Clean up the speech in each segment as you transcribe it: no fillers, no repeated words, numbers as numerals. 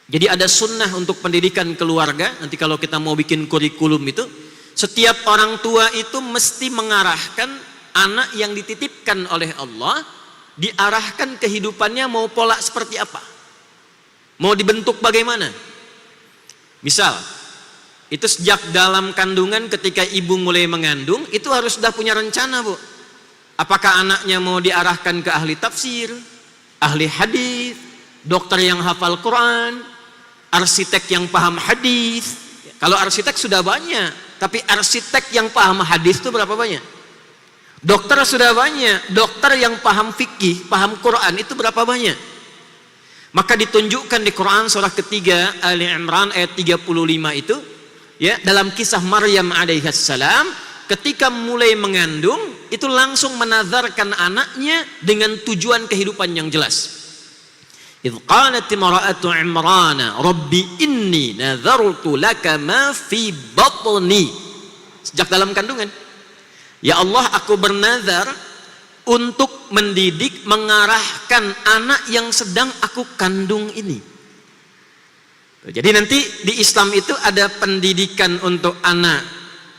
Jadi ada sunnah untuk pendidikan keluarga. Nanti kalau kita mau bikin kurikulum itu, setiap orang tua itu mesti mengarahkan anak yang dititipkan oleh Allah, diarahkan kehidupannya mau pola seperti apa, mau dibentuk bagaimana. Misal, itu sejak dalam kandungan ketika ibu mulai mengandung, itu harus sudah punya rencana, Bu. Apakah anaknya mau diarahkan ke ahli tafsir, ahli hadis, dokter yang hafal Quran, arsitek yang paham hadis. Kalau arsitek sudah banyak, tapi arsitek yang paham hadis itu berapa banyak? Dokter sudah banyak, dokter yang paham fikih, paham Quran itu berapa banyak? Maka ditunjukkan di Quran surah ketiga Ali Imran ayat 35 itu, ya, dalam kisah Maryam alaihissalam, ketika mulai mengandung itu langsung menazarkan anaknya dengan tujuan kehidupan yang jelas. Idh qalat imra'atu Imran rabbi inni nazartu laka ma fi batni. Sejak dalam kandungan, ya Allah, aku bernazar untuk mendidik, mengarahkan anak yang sedang aku kandung ini. Jadi nanti di Islam itu ada pendidikan untuk anak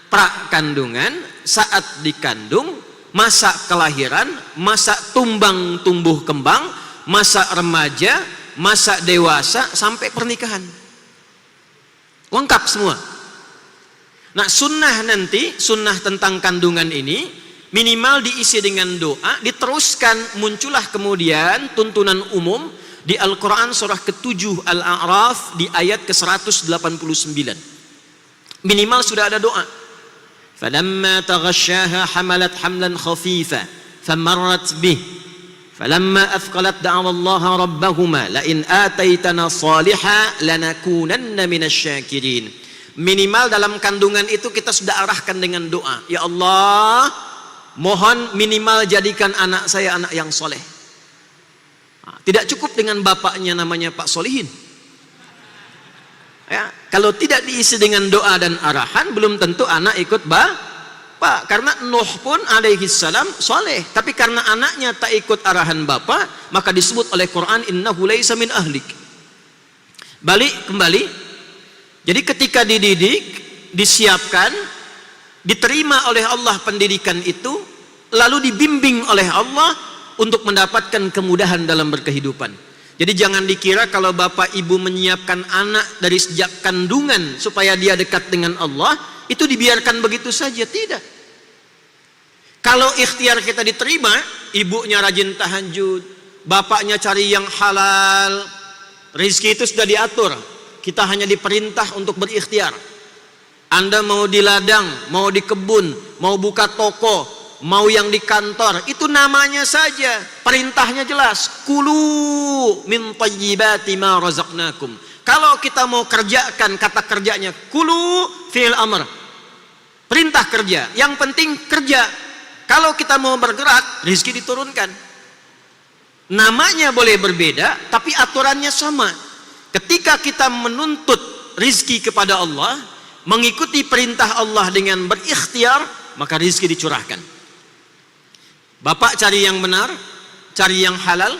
prakandungan, saat dikandung, masa kelahiran, masa tumbang tumbuh kembang, masa remaja, masa dewasa, sampai pernikahan. Lengkap semua. Nah, sunnah nanti, sunnah tentang kandungan ini minimal diisi dengan doa, diteruskan muncullah kemudian tuntunan umum di Al-Quran surah ke-7 Al-A'raf di ayat ke-189. Minimal sudah ada doa. فَلَمَّا تَغَشَّاهَا حَمَلَتْ حَمْلًا خَفِيفًا فَمَرَّتْ بِهِ فَلَمَّا أَثْقَلَتْ دَعَوَا اللَّهَ رَبَّهُمَا لَئِنْ آتَيْتَنَا صَالِحًا لَنَكُونَنَّ مِنَ الشَّاكِرِينَ. Minimal dalam kandungan itu kita sudah arahkan dengan doa. Ya Allah, mohon minimal jadikan anak saya anak yang soleh. Tidak cukup dengan bapaknya namanya Pak Solihin. Ya, kalau tidak diisi dengan doa dan arahan, belum tentu anak ikut bapak. Karena Nuh pun alaihi salam soleh, tapi karena anaknya tak ikut arahan bapak, maka disebut oleh Quran innahu laisa min ahlik. Balik kembali. Jadi ketika dididik, disiapkan, diterima oleh Allah pendidikan itu, lalu dibimbing oleh Allah untuk mendapatkan kemudahan dalam berkehidupan. Jadi jangan dikira kalau bapak ibu menyiapkan anak dari sejak kandungan supaya dia dekat dengan Allah, itu dibiarkan begitu saja. Tidak. Kalau ikhtiar kita diterima, ibunya rajin tahajud, bapaknya cari yang halal, rezeki itu sudah diatur. Kita hanya diperintah untuk berikhtiar. Anda mau di ladang, mau di kebun, mau buka toko, mau yang di kantor, itu namanya saja, perintahnya jelas, kulu min thayyibati ma razaqnakum. Kalau kita mau kerjakan, kata kerjanya kulu fi'il amr, perintah kerja, yang penting kerja. Kalau kita mau bergerak, rezeki diturunkan. Namanya boleh berbeda, tapi aturannya sama. Ketika kita menuntut rezeki kepada Allah, mengikuti perintah Allah dengan berikhtiar, maka rezeki dicurahkan. Bapak cari yang benar, cari yang halal,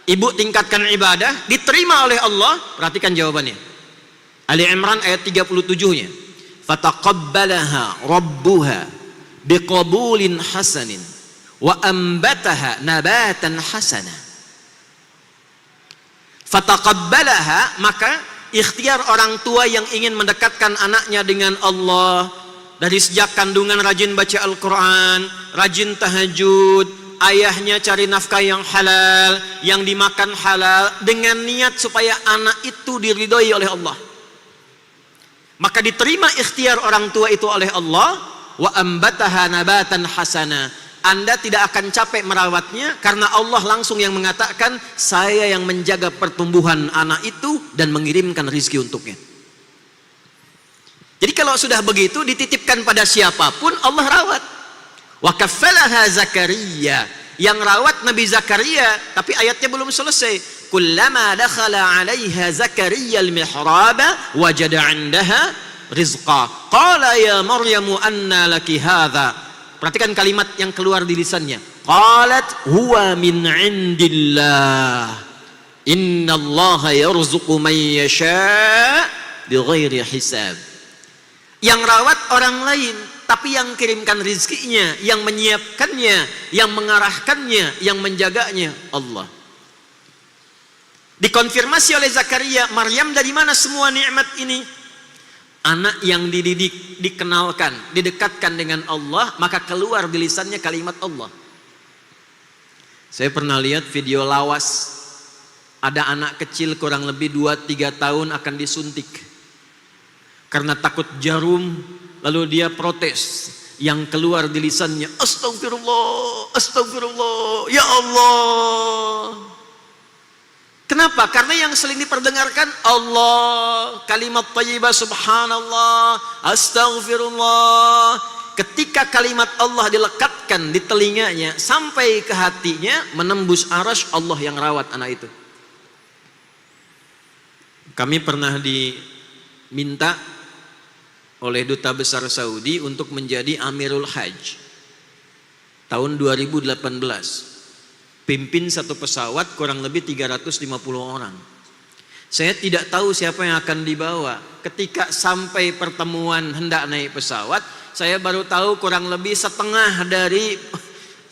ibu tingkatkan ibadah, diterima oleh Allah. Perhatikan jawabannya. Ali Imran ayat 37-nya. Fataqabbalaha rabbuha biqabulin hasanin wa ambataha nabatan hasana. Fataqabbalaha, maka ikhtiar orang tua yang ingin mendekatkan anaknya dengan Allah, dari sejak kandungan rajin baca Al-Quran, rajin tahajud, ayahnya cari nafkah yang halal, yang dimakan halal, dengan niat supaya anak itu diridhoi oleh Allah. Maka diterima ikhtiar orang tua itu oleh Allah. Wa ambataha nabatan hasana. Anda tidak akan capek merawatnya, karena Allah langsung yang mengatakan, saya yang menjaga pertumbuhan anak itu dan mengirimkan rezeki untuknya. Jadi kalau sudah begitu, dititipkan pada siapapun, Allah rawat. Wa kaffalaha Zakaria, yang rawat Nabi Zakaria, tapi ayatnya belum selesai. Kullama dakhala 'alaiha Zakaria al-mihraba wajada 'indaha rizqa. Qala ya Maryamu anna laki hadza. Perhatikan kalimat yang keluar di lisannya. Qalat huwa min 'indillah. Innallaha yarzuqu man yasha' bighairi hisab. Yang rawat orang lain, tapi yang kirimkan rizkinya, yang menyiapkannya, yang mengarahkannya, yang menjaganya Allah. Dikonfirmasi oleh Zakaria, Maryam dari mana semua nikmat ini? Anak yang dididik, dikenalkan, didekatkan dengan Allah, maka keluar di lisannya kalimat Allah. Saya pernah lihat video lawas, ada anak kecil kurang lebih 2-3 tahun akan disuntik karena takut jarum, lalu dia protes. Yang keluar di lisannya, astagfirullah, astagfirullah, ya Allah. Kenapa? Karena yang sering diperdengarkan Allah, kalimat thayyibah, subhanallah, astagfirullah. Ketika kalimat Allah dilekatkan di telinganya sampai ke hatinya, menembus arasy, Allah yang rawat anak itu. Kami pernah diminta oleh Duta Besar Saudi untuk menjadi Amirul Hajj tahun 2018. Pimpin satu pesawat kurang lebih 350 orang. Saya tidak tahu siapa yang akan dibawa. Ketika sampai pertemuan hendak naik pesawat, saya baru tahu kurang lebih setengah dari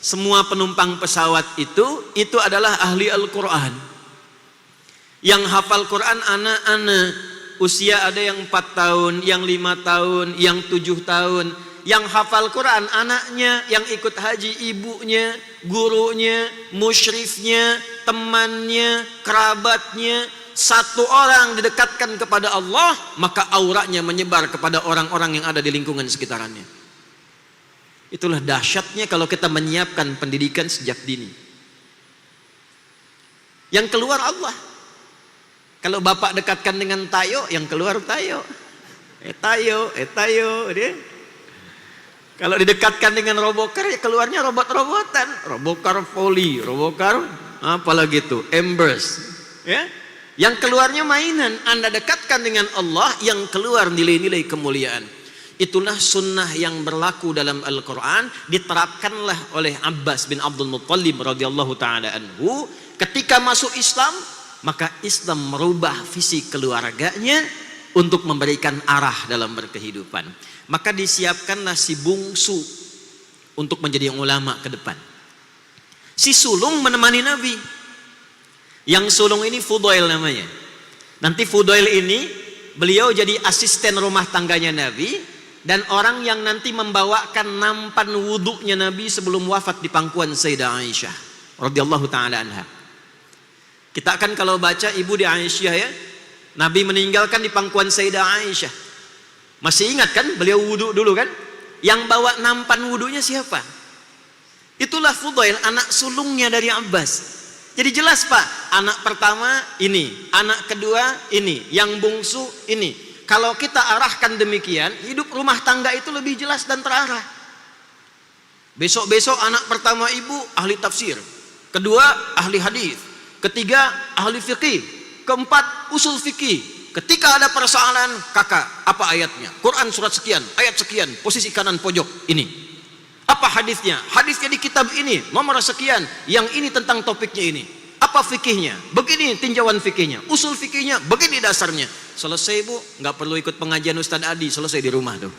semua penumpang pesawat itu adalah ahli Al-Quran. Yang hafal Quran anak-anak, usia ada yang 4 tahun, yang 5 tahun, yang 7 tahun. Yang hafal Quran anaknya, yang ikut haji ibunya, gurunya, musyrifnya, temannya, kerabatnya. Satu orang didekatkan kepada Allah, maka auranya menyebar kepada orang-orang yang ada di lingkungan sekitarannya. Itulah dahsyatnya kalau kita menyiapkan pendidikan sejak dini. Yang keluar Allah. Kalau bapak dekatkan dengan tayo, yang keluar tayo. Tayo, dia. Kalau didekatkan dengan robokar, ya keluarnya robot-robotan. Robokar volley, robokar apalagi itu, embers. Ya? Yang keluarnya mainan. Anda dekatkan dengan Allah, yang keluar nilai-nilai kemuliaan. Itulah sunnah yang berlaku dalam Al-Quran. Diterapkanlah oleh Abbas bin Abdul Muttalib radhiyallahu ta'ala anhu. Ketika masuk Islam, maka Islam merubah visi keluarganya untuk memberikan arah dalam berkehidupan. Maka disiapkanlah si bungsu untuk menjadi ulama ke depan. Si sulung menemani Nabi. Yang sulung ini Fudail namanya. Nanti Fudail ini beliau jadi asisten rumah tangganya Nabi dan orang yang nanti membawakan nampan wuduknya Nabi sebelum wafat di pangkuan Sayyidah Aisyah radhiyallahu taala anha. Kita akan kalau baca ibu di Aisyah ya, Nabi meninggalkan di pangkuan Sayyidah Aisyah. Masih ingat kan beliau wudhu dulu kan? Yang bawa nampan wudhunya siapa? Itulah Fudail, anak sulungnya dari Abbas. Jadi jelas Pak, anak pertama ini, anak kedua ini, yang bungsu ini. Kalau kita arahkan demikian, hidup rumah tangga itu lebih jelas dan terarah. Besok-besok anak pertama ibu ahli tafsir, kedua ahli hadis, ketiga ahli fikih, keempat usul fikih. Ketika ada persoalan, kakak, apa ayatnya? Quran surat sekian, ayat sekian, posisi kanan pojok ini. Apa hadisnya? Hadisnya di kitab ini, nomor sekian, yang ini tentang topiknya ini. Apa fikihnya? Begini tinjauan fikihnya, usul fikihnya, begini dasarnya. Selesai Bu, nggak perlu ikut pengajian Ustadz Adi, selesai di rumah tuh.